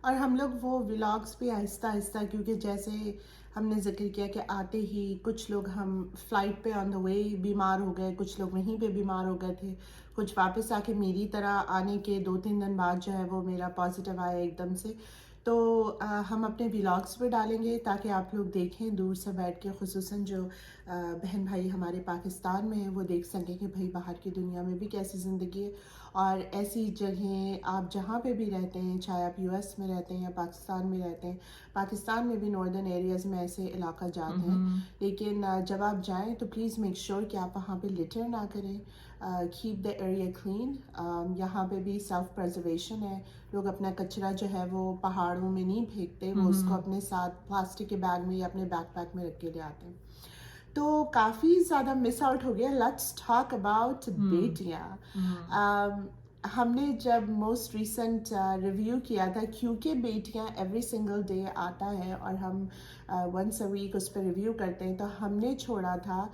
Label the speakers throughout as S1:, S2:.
S1: اور ہم لوگ وہ ولاگس بھی آہستہ آہستہ، کیونکہ جیسے ہم نے ذکر کیا کہ آتے ہی کچھ لوگ ہم فلائٹ پہ آن دا وے بیمار ہو گئے، کچھ لوگ وہیں پہ بیمار ہو گئے تھے، کچھ واپس آ کے میری طرح آنے کے 2-3 دن بعد جو ہے وہ میرا پازیٹیو آیا ایک دم سے. تو ہم اپنے ولاگس پہ ڈالیں گے تاکہ آپ لوگ دیکھیں دور سے بیٹھ کے، خصوصاً جو بہن بھائی ہمارے پاکستان میں ہیں وہ دیکھ سکیں کہ بھائی باہر کی دنیا میں بھی کیسی زندگی ہے. اور ایسی جگہیں آپ جہاں پہ بھی رہتے ہیں، چاہے آپ یو ایس میں رہتے ہیں یا پاکستان میں رہتے ہیں، پاکستان میں بھی ناردرن ایریاز میں ایسے علاقہ جات ہیں، لیکن جب آپ جائیں تو پلیز میک شیور کہ آپ وہاں پہ لٹر نہ کریں. Keep the area clean. یہاں پہ بھی سیلف پرزرویشن ہے، لوگ اپنا کچرا جو ہے وہ پہاڑوں میں نہیں پھینکتے، وہ اس کو اپنے ساتھ پلاسٹک کے بیگ میں یا اپنے بیک پیک میں رکھ کے لے آتے ہیں. تو کافی زیادہ مس آؤٹ ہو گیا. لیٹس ٹاک اباؤٹ بیٹیاں. ہم نے جب موسٹ ریسنٹ ریویو کیا تھا، کیونکہ بیٹیاں ایوری سنگل ڈے آتا ہے اور ہم ونس اے ویک اس پہ ریویو کرتے ہیں، تو ہم نے چھوڑا تھا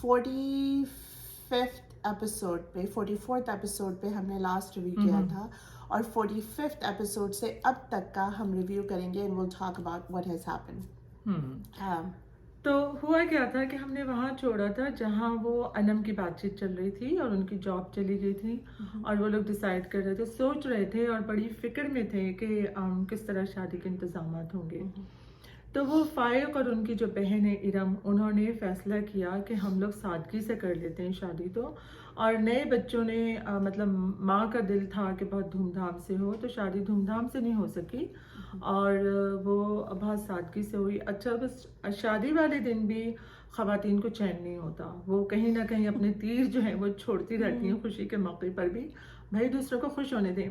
S1: 45th ایپیسوڈ پہ، 44th ایپیسوڈ پہ ہم نے لاسٹ ریویو کیا تھا، اور 45th ایپیسوڈ سے اب تک کا ہم ریویو کریں گے and we'll talk about what has happened.
S2: تو ہوا کیا تھا کہ ہم نے وہاں چھوڑا تھا جہاں وہ انم کی بات چیت چل رہی تھی اور ان کی جاب چلی گئی تھی، اور وہ لوگ ڈیسائیڈ کر رہے تھے، سوچ رہے تھے اور بڑی فکر میں تھے کہ کس طرح شادی کے انتظامات ہوں گے. تو وہ فائق اور ان کی جو بہن ہے ارم، انہوں نے فیصلہ کیا کہ ہم لوگ سادگی سے کر لیتے ہیں شادی. تو اور نئے بچوں نے مطلب ماں کا دل تھا کہ بہت دھوم دھام سے ہو، تو شادی دھوم دھام سے نہیں ہو سکی اور وہ بہت سادگی سے ہوئی. اچھا، بس شادی والے دن بھی خواتین کو چین نہیں ہوتا، وہ کہیں نہ کہیں اپنے تیر جو ہیں وہ چھوڑتی رہتی ہیں خوشی کے موقع پر بھی، بھائی دوسروں کو خوش ہونے دیں.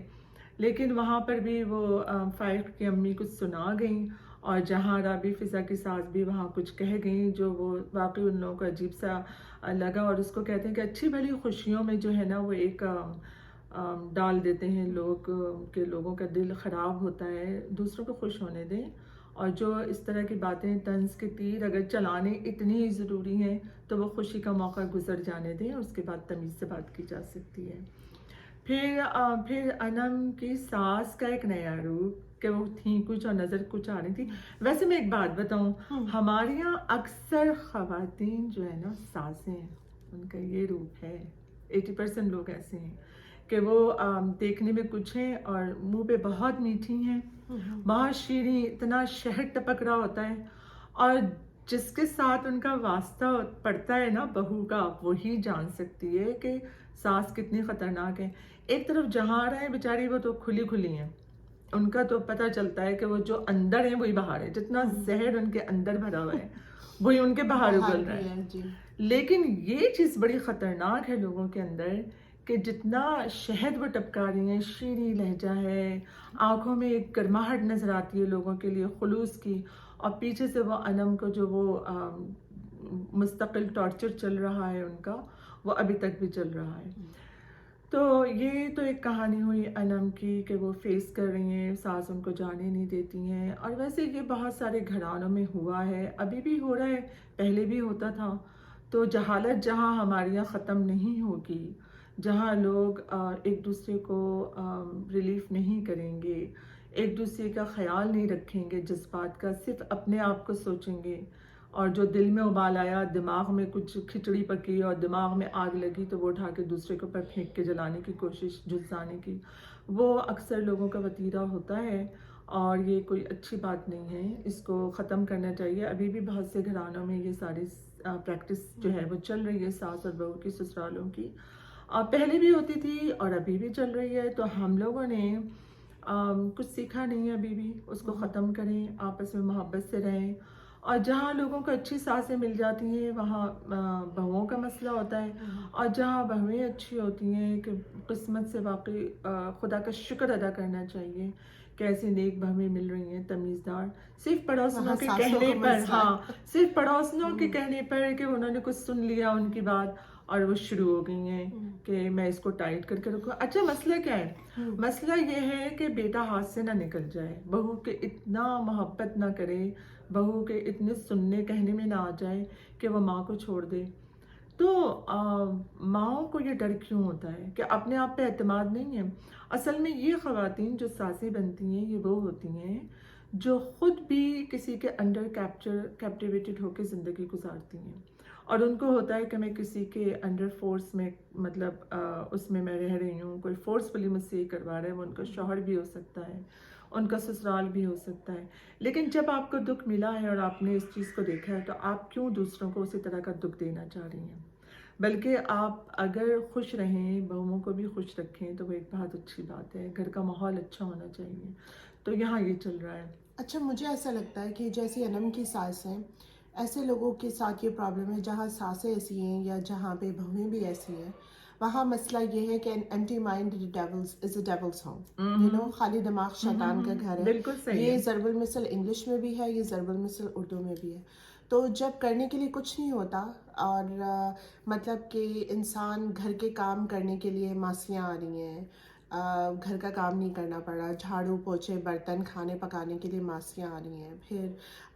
S2: لیکن وہاں پر بھی وہ فائق کی امی کچھ سنا گئیں، اور جہاں رابی فضا کی ساس بھی وہاں کچھ کہہ گئیں جو وہ واقعی ان لوگوں کو عجیب سا لگا. اور اس کو کہتے ہیں کہ اچھی بھلی خوشیوں میں جو ہے نا وہ ایک ڈال دیتے ہیں لوگ کہ لوگوں کا دل خراب ہوتا ہے، دوسروں کو خوش ہونے دیں. اور جو اس طرح کی باتیں، طنز کے تیر اگر چلانے اتنی ہی ضروری ہیں تو وہ خوشی کا موقع گزر جانے دیں، اور اس کے بعد تمیز سے بات کی جا سکتی ہے. پھر انم کی ساس کا ایک نیا روپ کہ وہ تھیں کچھ اور نظر کچھ آ رہی تھی. ویسے میں ایک بات بتاؤں، ہمارے یہاں اکثر خواتین جو ہے نا ساسیں ہیں، ان کا یہ روپ ہے. 80% لوگ ایسے ہیں کہ وہ دیکھنے میں کچھ ہیں اور منہ پہ بہت میٹھی ہیں، بہت شیریں، اتنا شہد ٹپک رہا ہوتا ہے، اور جس کے ساتھ ان کا واسطہ پڑتا ہے نا بہو کا، وہی جان سکتی ہے کہ ساس کتنی خطرناک ہے. ایک طرف جہاں رہے بیچاری وہ تو کھلی کھلی ہیں، ان کا تو پتہ چلتا ہے کہ وہ جو اندر ہے وہی باہر ہے، جتنا زہر ان کے اندر بھرا ہوا ہے وہی ان کے باہر اگل رہا ہے. لیکن یہ چیز بڑی خطرناک ہے لوگوں کے اندر کہ جتنا شہد وہ ٹپکا رہی ہیں، شیریں لہجہ ہے، آنکھوں میں ایک گرماہٹ نظر آتی ہے لوگوں کے لیے خلوص کی، اور پیچھے سے وہ انم کو جو وہ مستقل ٹارچر چل رہا ہے ان کا، وہ ابھی تک بھی چل رہا ہے. تو یہ تو ایک کہانی ہوئی انم کی کہ وہ فیس کر رہی ہیں، ساس ان کو جانے نہیں دیتی ہیں. اور ویسے یہ بہت سارے گھرانوں میں ہوا ہے، ابھی بھی ہو رہا ہے، پہلے بھی ہوتا تھا. تو جہالت جہاں ہمارے یہاں ختم نہیں ہوگی، جہاں لوگ ایک دوسرے کو ریلیف نہیں کریں گے، ایک دوسرے کا خیال نہیں رکھیں گے، جذبات کا صرف اپنے آپ کو سوچیں گے، اور جو دل میں ابال آیا، دماغ میں کچھ کھچڑی پکی اور دماغ میں آگ لگی تو وہ اٹھا کے دوسرے کے اوپر پھینک کے جلانے کی کوشش، جھلسانے کی، وہ اکثر لوگوں کا وتیرہ ہوتا ہے، اور یہ کوئی اچھی بات نہیں ہے. اس کو ختم کرنا چاہیے. ابھی بھی بہت سے گھرانوں میں یہ ساری پریکٹس جو ہے وہ چل رہی ہے، ساس اور بہو کی، سسرالوں کی، پہلے بھی ہوتی تھی اور ابھی بھی چل رہی ہے. تو ہم لوگوں نے کچھ سیکھا نہیں ہے ابھی بھی. اس کو ختم کریں، آپس میں محبت سے رہیں، اور جہاں لوگوں کو اچھی ساسیں مل جاتی ہیں وہاں بہوؤں کا مسئلہ ہوتا ہے، اور جہاں بہویں اچھی ہوتی ہیں کہ قسمت سے واقعی خدا کا شکر ادا کرنا چاہیے کہ ایسی نیک بہویں مل رہی ہیں، تمیزدار. صرف پڑوسنوں کے کہنے پر، صرف پڑوسنوں کے کہنے پر کہ انہوں نے کچھ سن لیا ان کی بات اور وہ شروع ہو گئی ہیں کہ میں اس کو ٹائٹ کر کے رکھوں. اچھا، مسئلہ کیا ہے؟ مسئلہ یہ ہے کہ بیٹا ہاتھ سے نہ نکل جائے، بہو کے اتنا محبت نہ کرے، بہو کے اتنے سننے کہنے میں نہ آ جائے کہ وہ ماں کو چھوڑ دے. تو ماؤں کو یہ ڈر کیوں ہوتا ہے کہ اپنے آپ پہ اعتماد نہیں ہے؟ اصل میں یہ خواتین جو ساسیں بنتی ہیں یہ وہ ہوتی ہیں جو خود بھی کسی کے انڈر کیپٹیویٹڈ ہو کے زندگی گزارتی ہیں، اور ان کو ہوتا ہے کہ میں کسی کے انڈر فورس میں، مطلب اس میں رہ رہی ہوں، کوئی فورسفلی مجھ سے یہ کروا رہا ہے، وہ ان کا شوہر بھی ہو سکتا ہے، ان کا سسرال بھی ہو سکتا ہے۔ لیکن جب آپ کو دکھ ملا ہے اور آپ نے اس چیز کو دیکھا ہے تو آپ کیوں دوسروں کو اسی طرح کا دکھ دینا چاہ رہی ہیں؟ بلکہ آپ اگر خوش رہیں، بہوؤں کو بھی خوش رکھیں تو وہ ایک بہت اچھی بات ہے، گھر کا ماحول اچھا ہونا چاہیے۔ تو یہاں یہ چل رہا ہے۔
S1: اچھا، مجھے ایسا لگتا ہے کہ جیسے انم کی ساس ہیں، ایسے لوگوں کے ساتھ یہ پرابلم ہے جہاں ساسیں ایسی ہیں یا جہاں پہ بہویں بھی ایسی ہیں، وہاں مسئلہ یہ ہے کہ N empty mind is a devil's home, خالی دماغ شیطان کا گھر ہے۔
S2: بالکل صحیح
S1: یہ
S2: ہے۔
S1: ضرب المثل انگلش میں بھی ہے، یہ ضرب المثل اردو میں بھی ہے۔ تو جب کرنے کے لیے کچھ نہیں ہوتا اور مطلب کہ انسان گھر کے کام کرنے کے لیے ماسیاں آ رہی ہیں، گھر کا کام نہیں کرنا پڑ رہا، جھاڑو پوچھے برتن کھانے پکانے کے لیے ماسیاں آ رہی ہیں، پھر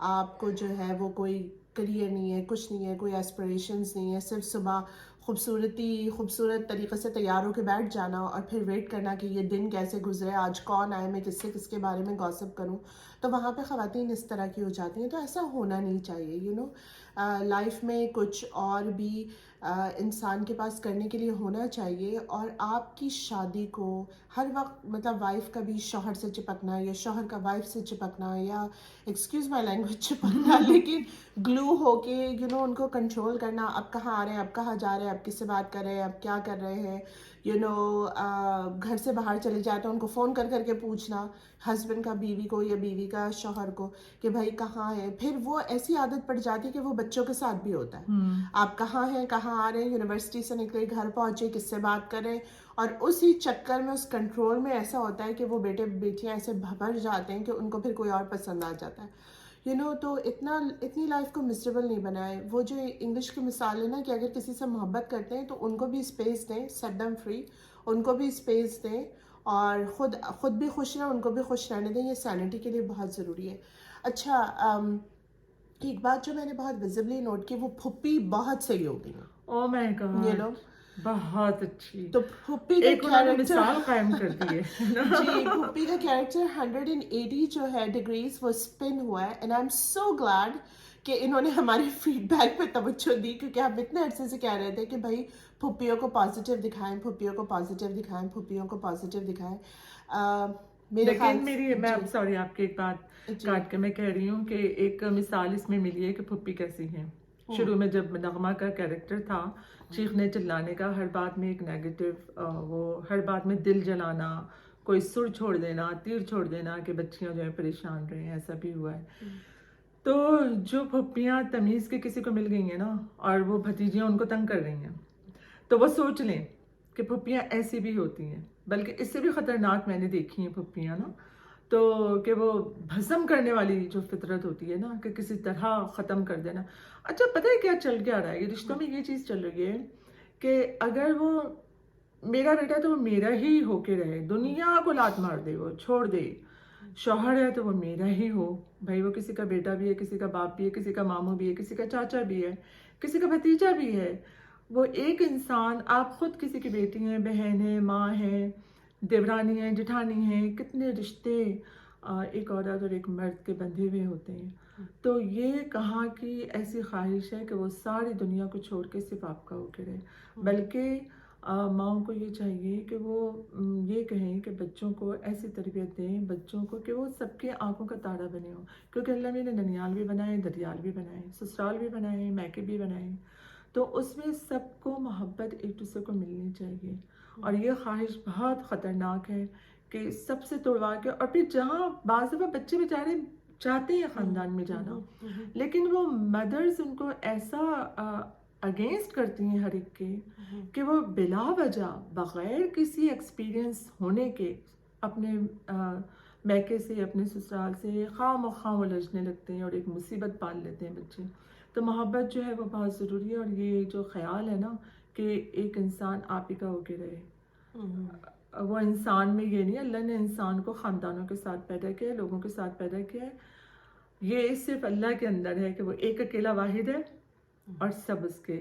S1: آپ کو جو ہے وہ کوئی کریئر نہیں ہے، کچھ نہیں ہے، کوئی ایسپریشنز نہیں ہے، صرف صبح خوبصورت طریقے سے تیار ہو کے بیٹھ جانا اور پھر ویٹ کرنا کہ یہ دن کیسے گزرے، آج کون آئے، میں کس کے بارے میں گوسپ کروں۔ تو وہاں پہ خواتین اس طرح کی ہو جاتی ہیں۔ تو ایسا ہونا نہیں چاہیے، لائف میں کچھ اور بھی انسان کے پاس کرنے کے لیے ہونا چاہیے۔ اور آپ کی شادی کو ہر وقت مطلب وائف کا بھی شوہر سے چپکنا یا شوہر کا وائف سے چپکنا یا ایکسکیوز مائی لینگویج چپکنا، لیکن گلو ہو کے ان کو کنٹرول کرنا، اب کہاں آ رہے ہیں، اب کہاں جا رہے ہیں، اب کس سے بات کر رہے ہیں، اب کیا کر رہے ہیں، گھر سے باہر چلے جاتے ہیں ان کو فون کر کے پوچھنا، ہسبینڈ کا بیوی کو یا بیوی کا شوہر کو کہ بھائی کہاں ہے۔ پھر وہ ایسی عادت پڑ جاتی ہے کہ وہ بچوں کے ساتھ بھی ہوتا ہے، آپ کہاں ہیں، کہاں آ رہے ہیں، یونیورسٹی سے نکلے، گھر پہنچے، کس سے بات کریں، اور اسی چکر میں اس کنٹرول میں ایسا ہوتا ہے کہ وہ بیٹے بیٹیاں ایسے بھر جاتے ہیں کہ ان کو پھر کوئی اور پسند آ جاتا ہے۔ تو اتنی لائف کو مسٹریبل نہیں بنائے۔ وہ جو انگلش کی مثال ہے نا کہ اگر کسی سے محبت کرتے ہیں تو ان کو بھی اسپیس دیں، سیٹ دم فری، ان کو بھی اسپیس دیں اور خود بھی خوش رہیں، ان کو بھی خوش رہنے دیں۔ یہ سینٹی کے لیے بہت ضروری ہے۔ اچھا، ایک بات جو میں نے بہت ویزبلی نوٹ کی، وہ پھپھی بہت صحیح ہو گئی
S2: او مائی
S1: ہیں،
S2: گاڈ، بہت اچھی،
S1: تو پھپھی کا
S2: ایک انہوں نے
S1: کیریکٹر
S2: مثال قائم کر دی ہے۔
S1: جی، پھپھی کا کیریکٹر 180 جو ہے ڈگریز وہ اسپن ہوا ہے، and I am so glad کہ انہوں نے ہمارے فیڈ بیک پہ توجہ دی، کیونکہ ہم اتنے عرصے سے کہہ رہے تھے کہ بھائی پھپھیوں کو پازیٹیو دکھائیں، پھپھیوں کو پازیٹیو دکھائیں، پھپھیوں کو پازیٹیو دکھائیں۔ میرے خیال
S2: لیکن میں اب سوری آپ کی ایک بات
S1: جی
S2: کاٹ کے میں کہہ رہی ہوں کہ ایک مثال اس میں ملی ہے کہ پھپھی کیسی ہیں۔ شروع میں جب نغمہ کا کیریکٹر تھا چیخنے چلانے کا، ہر بات میں ایک نیگیٹو، وہ ہر بات میں دل جلانا، کوئی سر چھوڑ دینا، تیر چھوڑ دینا کہ بچیاں جو ہیں پریشان رہے ہیں، ایسا بھی ہوا ہے۔ تو جو پھپھیاں تمیز کے کسی کو مل گئی ہیں نا اور وہ بھتیجیاں ان کو تنگ کر رہی ہیں، تو وہ سوچ لیں کہ پھپھیاں ایسی بھی ہوتی ہیں، بلکہ اس سے بھی خطرناک میں نے دیکھی ہیں پھپھیاں نا، تو کہ وہ بھسم کرنے والی جو فطرت ہوتی ہے نا کہ کسی طرح ختم کر دینا۔ اچھا پتہ ہے کیا چل کے آ رہا ہے، یہ رشتوں میں یہ چیز چل رہی ہے کہ اگر وہ میرا بیٹا ہے تو وہ میرا ہی ہو کے رہے، دنیا کو لات مار دے، وہ چھوڑ دے، شوہر ہے تو وہ میرا ہی ہو، بھائی وہ کسی کا بیٹا بھی ہے، کسی کا باپ بھی ہے، کسی کا ماموں بھی ہے، کسی کا چاچا بھی ہے، کسی کا بھتیجا بھی ہے، وہ ایک انسان، آپ خود کسی کی بیٹی ہیں، بہن ہیں، ماں ہیں، دیورانی ہیں، جٹھانی ہیں، کتنے رشتے ایک عورت اور ایک مرد کے بندھے ہوئے ہوتے ہیں۔ تو یہ کہاں کی ایسی خواہش ہے کہ وہ ساری دنیا کو چھوڑ کے صرف آپ کا ہو کے رہے، بلکہ ماؤں کو یہ چاہیے کہ وہ یہ کہیں کہ بچوں کو ایسی تربیت دیں، بچوں کو کہ وہ سب کے آنکھوں کا تارا بنے ہوں، کیونکہ اللہ نے ننیال بھی بنائے، ددیال بھی بنائے، سسرال بھی بنائے، میکے بھی بنائے، تو اس میں سب کو محبت ایک دوسرے کو ملنی چاہیے۔ اور یہ خواہش بہت خطرناک ہے کہ سب سے توڑوا کے، اور پھر جہاں بعض دفعہ بچے بیچارے چاہتے ہیں خاندان میں جانا، لیکن وہ مدرز ان کو ایسا اگینسٹ کرتی ہیں ہر ایک کے کہ وہ بلا وجہ بغیر کسی ایکسپیرینس ہونے کے اپنے میکے سے، اپنے سسرال سے خواہ مخواہ وہ لجنے لگتے ہیں اور ایک مصیبت پال لیتے ہیں بچے۔ تو محبت جو ہے وہ بہت ضروری ہے، اور یہ جو خیال ہے نا کہ ایک انسان آپ ہی کا ہو کے رہے، وہ انسان میں یہ نہیں، اللہ نے انسان کو خاندانوں کے ساتھ پیدا کیا ہے، لوگوں کے ساتھ پیدا کیا ہے، یہ صرف اللہ کے اندر ہے کہ وہ ایک اکیلا واحد ہے اور سب اس کے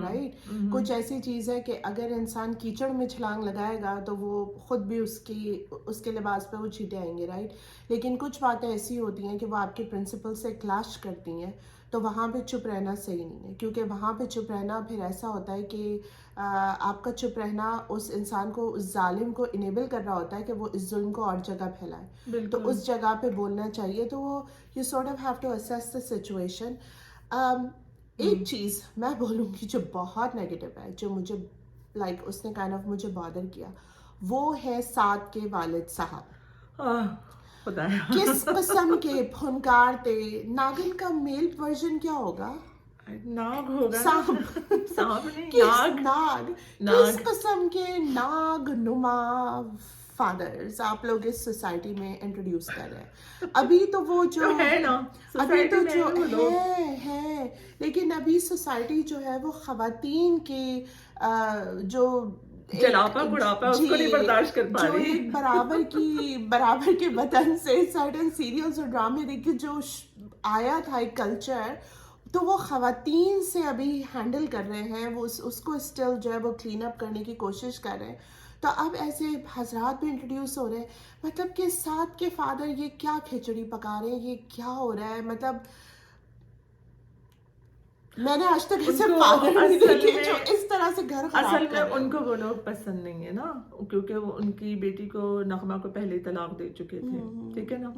S1: رائٹ. کچھ ایسی چیز ہے کہ اگر انسان کیچڑ میں چھلانگ لگائے گا تو وہ خود بھی اس کے لباس پہ وہ چیٹے آئیں گے، رائٹ. لیکن کچھ باتیں ایسی ہوتی ہیں کہ وہ آپ کے پرنسپل سے کلاش کرتی ہیں، تو وہاں پہ چپ رہنا صحیح نہیں ہے، کیونکہ وہاں پہ چپ رہنا پھر ایسا ہوتا ہے کہ آپ کا چپ رہنا اس انسان کو، اس ظالم کو انیبل کر رہا ہوتا ہے کہ وہ اس ظلم کو اور جگہ پھیلائے. تو اس جگہ پہ بولنا چاہیے. تو وہ you sort of have to assess the situation. ایک چیز میں بولوں گی جو بہت نیگیٹو ہے، جو مجھے لائک اس نے کائنڈ آف مجھے بادر کیا، وہ ہے سعد کے والد صاحب. کس قسم کے پھنکار تھے. ناگن کا میل ورژن کیا ہوگا؟
S2: ناگ ہوگا.
S1: سانپ نہیں، ناگ. کس قسم کے ناگ نما فادرز آپ لوگ اس سوسائٹی میں انٹروڈیوس کر رہے ہیں. ابھی تو وہ جو
S2: ہے نا،
S1: ابھی تو جو ہے لیکن ابھی سوسائٹی جو ہے وہ خواتین کے جو
S2: جلاپا بڑھاپا اس کو نہیں برداشت کر پا رہی،
S1: جو ایک برابر کے بدن سے سرٹن سیریلز اور ڈرامے دیکھ کے جو آیا تھا ایک کلچر، تو وہ خواتین سے ابھی ہینڈل کر رہے ہیں. وہ اس کو اسٹل جو ہے وہ کلین اپ کرنے کی کوشش کر رہے ہیں. تو اب ایسے حضرات بھی انٹروڈیوس ہو رہے ہیں. مطلب کہ ساتھ کے فادر یہ کیا کھچڑی پکا رہے ہیں، یہ کیا ہو رہا ہے. مطلب میں نے آج تک ایسے فادر نہیں دیکھے جو اس طرح سے گھر خراب
S2: اصل
S1: کر
S2: میں
S1: رہے ہیں.
S2: ان کو وہ لوگ پسند نہیں ہے نا، کیونکہ وہ ان کی بیٹی کو، نغمہ کو پہلے طلاق دے چکے تھے، ٹھیک ہے نا.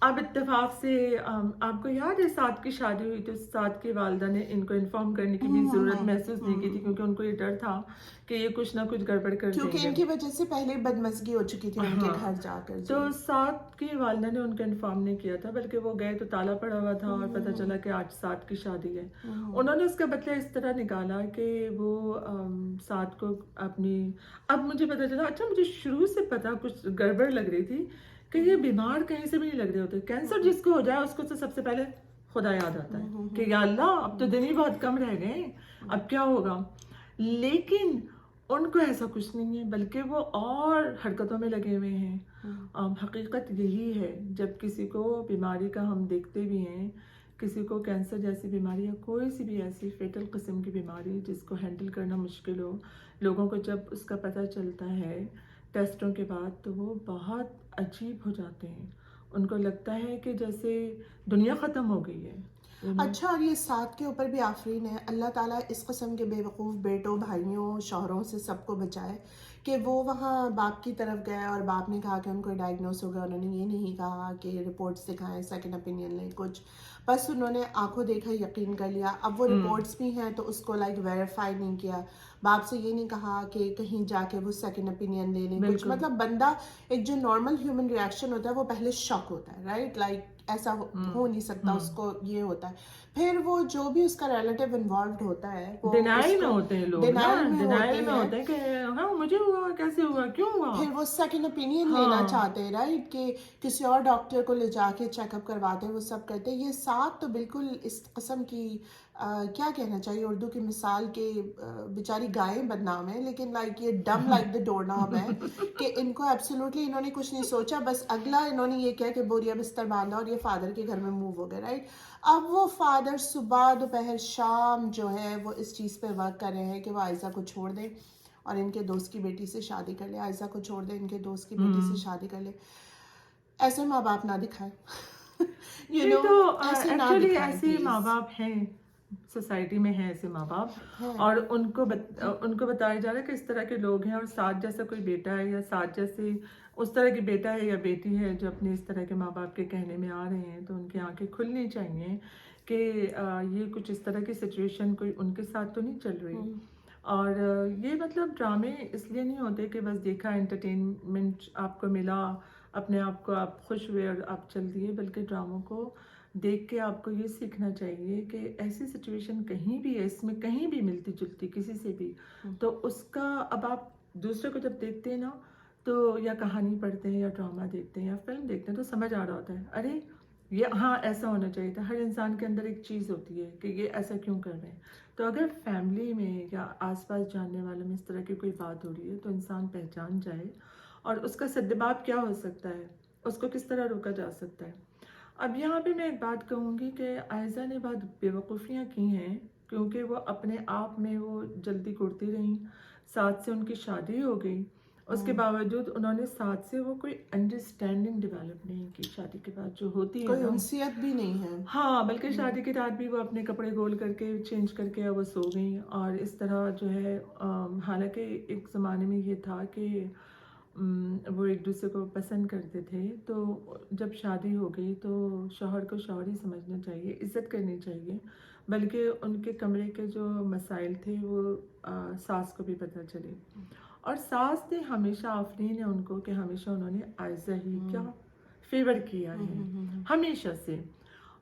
S2: اب اتفاق سے آپ کو یاد ہے سعد کی شادی ہوئی تو سعد کی والدہ نے ان کو انفارم کرنے کی بھی ضرورت محسوس نہیں کی تھی، کیونکہ ان کو یہ ڈر تھا کہ یہ کچھ نہ کچھ گڑبڑ کر دیں گے،
S1: کیونکہ ان کی وجہ سے پہلے بدمزگی ہو چکی تھی ان کے گھر جا کر.
S2: تو سعد کی والدہ نے ان کو انفارم نہیں کیا تھا، بلکہ وہ گئے تو تالا پڑا ہوا تھا اور پتہ چلا کہ آج سعد کی شادی ہے. انہوں نے اس کا بدلہ اس طرح نکالا کہ وہ سعد کو اپنی، اب مجھے پتہ چلا، اچھا مجھے شروع سے پتہ کچھ گڑبڑ لگ رہی تھی کہ یہ بیمار کہیں سے بھی نہیں لگ رہے ہوتے. کینسر جس کو ہو جائے اس کو تو سب سے پہلے خدا یاد آتا ہے کہ یا اللہ اب تو دن ہی بہت کم رہ گئے، اب کیا ہوگا. لیکن ان کو ایسا کچھ نہیں ہے، بلکہ وہ اور حرکتوں میں لگے ہوئے ہیں. حقیقت یہی ہے، جب کسی کو بیماری کا ہم دیکھتے بھی ہیں، کسی کو کینسر جیسی بیماری یا کوئی سی بھی ایسی فیٹل قسم کی بیماری جس کو ہینڈل کرنا مشکل ہو، لوگوں کو جب اس کا پتہ چلتا ہے ٹیسٹوں کے بعد تو وہ بہت عجیب ہو جاتے ہیں. ان کو لگتا ہے کہ جیسے دنیا ختم ہو گئی ہے.
S1: اچھا، اور یہ سعد کے اوپر بھی آفرین ہے، اللہ تعالیٰ اس قسم کے بے وقوف بیٹوں، بھائیوں، شوہروں سے سب کو بچائے کہ وہ وہاں باپ کی طرف گئے اور باپ نے کہا کہ ان کو ڈائگنوز ہو گیا. انہوں نے یہ نہیں کہا کہ رپورٹس دکھائیں، سیکنڈ اوپینین لیں کچھ، بس انہوں نے آنکھوں دیکھا یقین کر لیا. اب وہ رپورٹس بھی ہیں تو اس کو لائک ویریفائی نہیں کیا. باپ سے یہ نہیں کہا کہ کہیں جا کے وہ سیکنڈ اوپینین لے لیں کچھ. مطلب بندہ ایک جو نارمل ہیومن ریئیکشن ہوتا ہے وہ پہلے شاک ہوتا ہے، رائٹ، لائک ایسا ہو نہیں سکتا، اس کو یہ ہوتا ہے. پھر وہ جو بھی اس کا ریلیٹیو انوالوڈ ہوتا ہے وہ
S2: ڈینائل میں ہوتے ہیں لوگ،
S1: ڈینائل
S2: میں ہوتے ہیں کہ ہاں مجھے ہوا، کیسے ہوا، کیوں ہوا.
S1: پھر وہ سیکنڈ اوپینین لینا چاہتے ہیں، رائٹ، کہ کسی اور ڈاکٹر کو لے جا کے چیک اپ کرواتے ہیں، وہ سب کرتے ہیں. یہ ساتھ تو بالکل اس قسم کی کیا کہنا چاہیے اردو کی مثال کے بیچاری گائیں بدنام ہے، لیکن لائک یہ ڈم لائک دا ڈور ناب ہے کہ ان کو ایبسولوٹلی انہوں نے کچھ نہیں سوچا، بس اگلا انہوں نے یہ کیا کہ بوریا بستر باندھا اور یہ فادر کے گھر میں موو ہو گئے، رائٹ. اب وہ فادر صبح دوپہر شام جو ہے وہ اس چیز پہ ورک کر رہے ہیں کہ وہ عائزہ کو چھوڑ دیں اور ان کے دوست کی بیٹی سے شادی کر لے. عائزہ کو چھوڑ دیں، ان کے دوست کی بیٹی سے شادی کر لے. ایسے ماں باپ نہ دکھائیں.
S2: ایکچولی ایسے ماں باپ ہیں، سوسائٹی میں ہیں ایسے ماں باپ، اور ان کو بتایا جا رہا ہے کہ اس طرح کے لوگ ہیں. اور ساتھ جیسا کوئی بیٹا ہے یا ساتھ جیسے اس طرح کی بیٹا ہے یا بیٹی ہے جو اپنے اس طرح کے ماں باپ کے کہنے میں آ رہے ہیں، تو ان کی آنکھیں کھلنی چاہیے کہ یہ کچھ اس طرح کی سچویشن کوئی ان کے ساتھ تو نہیں چل رہی. اور یہ مطلب ڈرامے اس لیے نہیں ہوتے کہ بس دیکھا، انٹرٹینمنٹ آپ کو ملا، اپنے آپ کو آپ خوش ہوئے اور آپ چل دیے، بلکہ ڈراموں کو دیکھ کے آپ کو یہ سیکھنا چاہیے کہ ایسی سچویشن کہیں بھی ہے، اس میں کہیں بھی ملتی جلتی کسی سے بھی، تو اس کا اب آپ دوسرے کو جب دیکھتے ہیں نا، تو یا کہانی پڑھتے ہیں یا ڈرامہ دیکھتے ہیں یا فلم دیکھتے ہیں تو سمجھ آ رہا ہوتا ہے ارے یہ ہاں ایسا ہونا چاہیے تھا. ہر انسان کے اندر ایک چیز ہوتی ہے کہ یہ ایسا کیوں کر رہے ہیں. تو اگر فیملی میں یا آس پاس جاننے والوں میں اس طرح کی کوئی بات ہو رہی ہے تو انسان پہچان جائے اور اس کا سدباب کیا ہو سکتا ہے، اس کو کس طرح روکا جا سکتا ہے. اب یہاں پہ میں ایک بات کہوں گی کہ عائزہ نے بہت بیوقوفیاں کی ہیں، کیونکہ وہ اپنے آپ میں وہ جلدی کرتی رہیں، ساتھ سے ان کی شادی ہو گئی، اس کے باوجود انہوں نے ساتھ سے وہ کوئی انڈرسٹینڈنگ ڈیولپ نہیں کی شادی کے بعد جو ہوتی ہے
S1: کوئی
S2: نا.
S1: انسیت بھی نہیں ہے.
S2: ہاں، بلکہ شادی کی رات بھی وہ اپنے کپڑے گول کر کے چینج کر کے وہ سو گئیں، اور اس طرح جو ہے حالانکہ ایک زمانے میں یہ تھا کہ وہ ایک دوسرے کو پسند کرتے تھے، تو جب شادی ہو گئی تو شوہر کو شوہر ہی سمجھنا چاہیے، عزت کرنی چاہیے، بلکہ ان کے کمرے کے جو مسائل تھے وہ ساس کو بھی پتہ چلے، اور ساس نے ہمیشہ آفرین ہے ان کو کہ ہمیشہ انہوں نے عائزہ ہی کیا فیور کیا ہے ہمیشہ سے.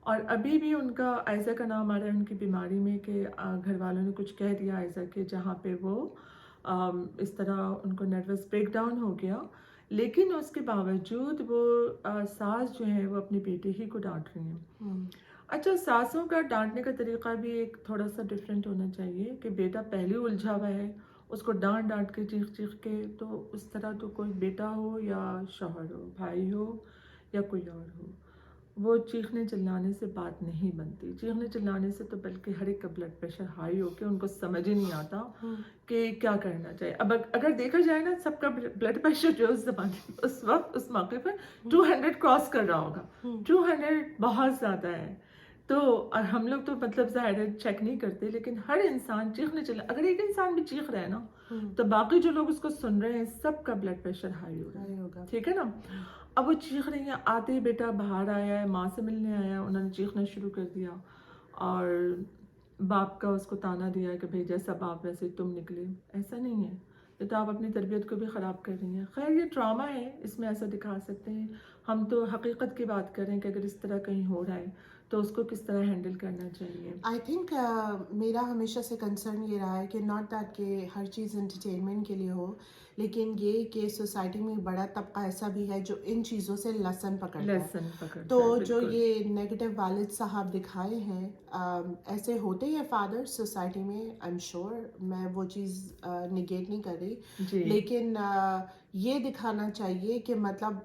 S2: اور ابھی بھی ان کا عائزہ کا نام آ رہا ہے ان کی بیماری میں کہ گھر والوں نے کچھ کہہ دیا عائزہ کے، جہاں پہ وہ اس طرح ان کو نروس بریک ڈاؤن ہو گیا، لیکن اس کے باوجود وہ ساس جو ہے وہ اپنی بیٹی ہی کو ڈانٹ رہی ہیں. اچھا، ساسوں کا ڈانٹنے کا طریقہ بھی ایک تھوڑا سا ڈفرینٹ ہونا چاہیے کہ بیٹا پہلے الجھا ہوا ہے، اس کو ڈانٹ ڈانٹ کے چیخ چیخ کے، تو اس طرح تو کوئی بیٹا ہو یا شوہر ہو، بھائی ہو یا کوئی اور ہو، وہ چیخنے چلانے سے بات نہیں بنتی. چیخنے چلانے سے تو بلکہ ہر ایک کا بلڈ پریشر ہائی ہو کے ان کو سمجھ ہی نہیں آتا کہ کیا کرنا چاہیے. اب اگر دیکھا جائے نا، سب کا بلڈ پریشر جو اس وقت اس موقع پر 200 کراس کر رہا ہوگا. 200 بہت زیادہ ہے. تو ہم لوگ تو مطلب ظاہر ہے چیک نہیں کرتے، لیکن ہر انسان چیخنے چلا، اگر ایک انسان بھی چیخ رہا ہے نا تو باقی جو لوگ اس کو سن رہے ہیں سب کا بلڈ پریشر ہائی ہو رہا ہے. ٹھیک ہے نا. اب وہ چیخ رہی ہیں، آتے ہی بیٹا باہر آیا ہے، ماں سے ملنے آیا، انہوں نے چیخنا شروع کر دیا، اور باپ کا اس کو تانا دیا کہ بھئی جیسا باپ ویسے تم نکلے. ایسا نہیں ہے، یہ تو آپ اپنی تربیت کو بھی خراب کر رہی ہیں. خیر یہ ڈرامہ ہے، اس میں ایسا دکھا سکتے ہیں، ہم تو حقیقت کی بات کریں کہ اگر اس طرح کہیں ہو رہا ہے تو اس کو کس طرح ہینڈل کرنا چاہیے.
S1: آئی تھنک میرا ہمیشہ سے کنسرن یہ رہا ہے کہ ناٹ دیٹ کہ ہر چیز انٹرٹینمنٹ کے لیے ہو، لیکن یہ کہ سوسائٹی میں بڑا طبقہ ایسا بھی ہے جو ان چیزوں سے لسن پکڑتا ہے. تو جو یہ نیگیٹو والد صاحب دکھائے ہیں، ایسے ہوتے ہیں فادر سوسائٹی میں، آئی ایم شیور، میں وہ چیز نگیٹ نہیں کر رہی، لیکن یہ دکھانا چاہیے کہ مطلب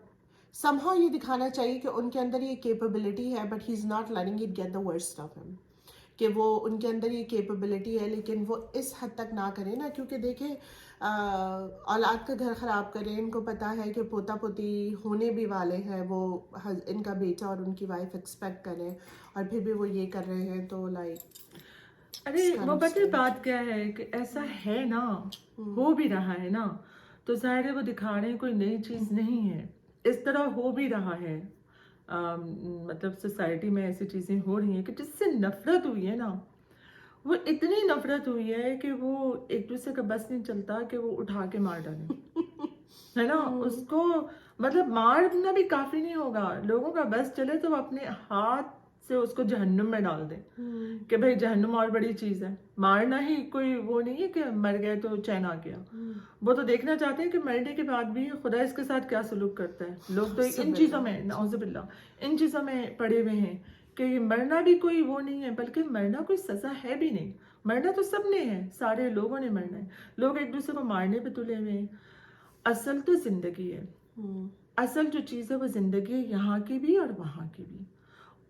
S1: somehow یہ دکھانا چاہیے کہ ان کے اندر یہ کیپیبلٹی ہے، but he is not letting it get the worst of him، کہ وہ ان کے اندر یہ کیپیبلٹی ہے، لیکن وہ اس حد تک نہ کریں نا، کیونکہ دیکھیں اولاد کا گھر خراب کریں. ان کو پتا ہے کہ پوتا پوتی ہونے بھی والے ہیں، وہ ان کا بیٹا اور ان کی وائف ایکسپیکٹ کریں، اور پھر بھی وہ یہ کر رہے ہیں، تو لائک
S2: ارے وہ پتہ بات کیا ہے کہ ایسا ہے نا، ہو بھی رہا ہے نا، تو ظاہر ہے وہ دکھا رہے ہیں کوئی نئی چیز نہیں ہے، اس طرح ہو بھی رہا ہے. مطلب سوسائٹی میں ایسی چیزیں ہو رہی ہیں کہ جس سے نفرت ہوئی ہے نا، وہ اتنی نفرت ہوئی ہے کہ وہ ایک دوسرے کا بس نہیں چلتا کہ وہ اٹھا کے مار ڈالیں، ہے نا. اس کو مطلب مارنا بھی کافی نہیں ہوگا، لوگوں کا بس چلے تو وہ اپنے ہاتھ سے اس کو جہنم میں ڈال دیں کہ بھئی جہنم اور بڑی چیز ہے. مارنا ہی کوئی وہ نہیں ہے کہ مر گئے تو چین آ گیا، وہ تو دیکھنا چاہتے ہیں کہ مرنے کے بعد بھی خدا اس کے ساتھ کیا سلوک کرتا ہے. لوگ تو ان چیزوں میں نعوذ باللہ ان چیزوں میں پڑے ہوئے ہیں کہ مرنا بھی کوئی وہ نہیں ہے، بلکہ مرنا کوئی سزا ہے بھی نہیں. مرنا تو سب نے ہے، سارے لوگوں نے مرنا ہے. لوگ ایک دوسرے کو مارنے پہ تلے ہوئے ہیں. اصل تو زندگی ہے، اصل جو چیز ہے وہ زندگی ہے، یہاں کی بھی اور وہاں کی بھی.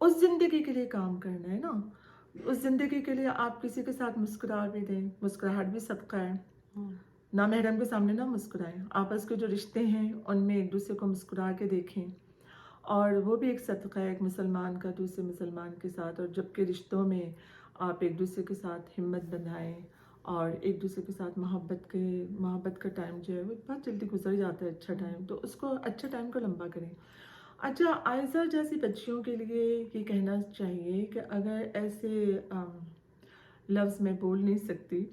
S2: اس زندگی کے لیے کام کرنا ہے نا. اس زندگی کے لیے آپ کسی کے ساتھ مسکرا بھی دیں، مسکراہٹ بھی صدقہ ہے. نامحرم کے سامنے نہ مسکرائیں، آپس کے جو رشتے ہیں ان میں ایک دوسرے کو مسکرا کے دیکھیں، اور وہ بھی ایک صدقہ ہے ایک مسلمان کا دوسرے مسلمان کے ساتھ. اور جبکہ رشتوں میں آپ ایک دوسرے کے ساتھ ہمت بندھائیں اور ایک دوسرے کے ساتھ محبت کا ٹائم جو ہے وہ بہت جلدی گزر جاتا ہے اچھا ٹائم، تو اس کو اچھا ٹائم کو لمبا کریں. اچھا، عائزہ جیسی بچیوں کے لیے یہ کہنا چاہیے کہ اگر ایسے لفظ میں بول نہیں سکتی،